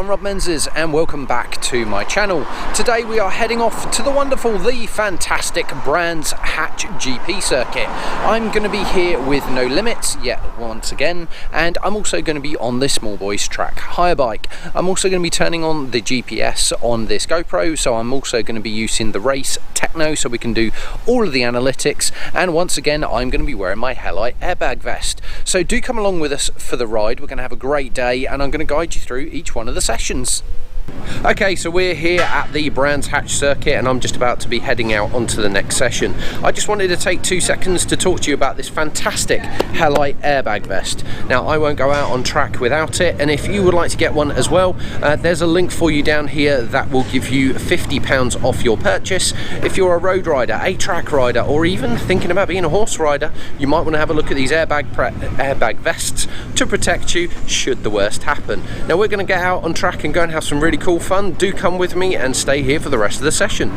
I'm Rob Menzies and welcome back to my channel. Today we are heading off to the wonderful, the fantastic Brands Hatch GP circuit. I'm going to be here with no limits yet once again, and I'm also going to be on this small boys track hire bike. I'm also going to be turning on the GPS on this GoPro, so I'm also going to be using the race techno so we can do all of the analytics, and once again I'm going to be wearing my Halite airbag vest. So do come along with us for the ride. We're going to have a great day and I'm going to guide you through each one of the sessions. Okay, so we're here at the Brands Hatch circuit and I'm just about to be heading out onto the next session. I just wanted to take 2 seconds to talk to you about this fantastic Halite airbag vest. Now, I won't go out on track without it, and if you would like to get one as well, there's a link for you down here that will give you £50 off your purchase. If you're a road rider, a track rider, or even thinking about being a horse rider, you might want to have a look at these airbag vests to protect you should the worst happen. Now, we're going to get out on track and go and have some really cool fun. Do come with me and stay here for the rest of the session.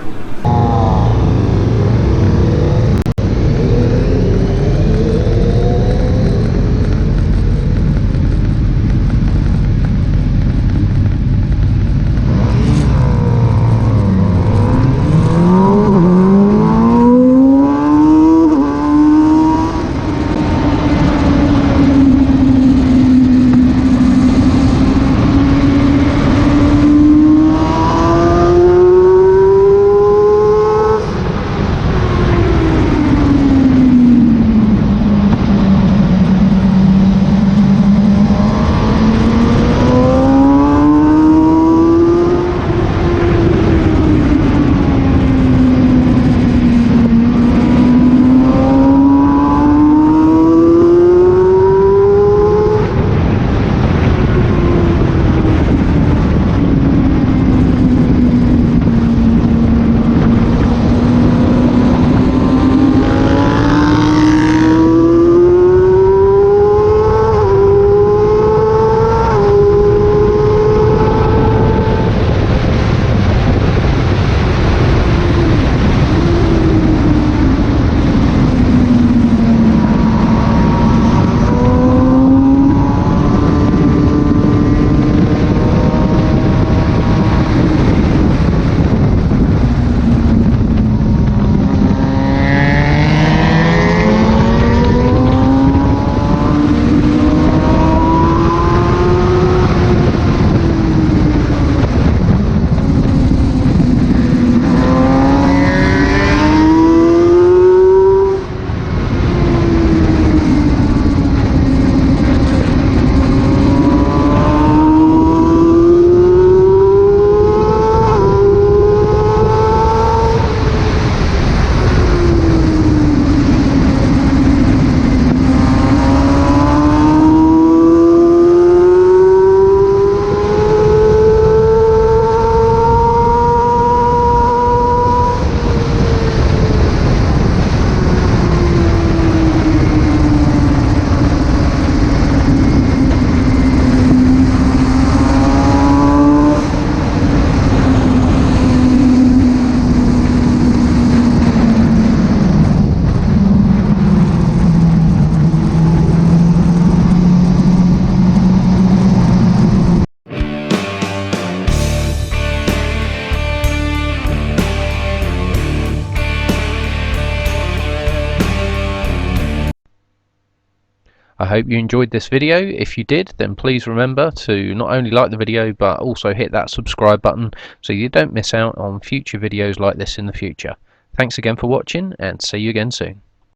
I hope you enjoyed this video. If you did, then please remember to not only like the video but also hit that subscribe button so you don't miss out on future videos like this in the future. Thanks again for watching and see you again soon.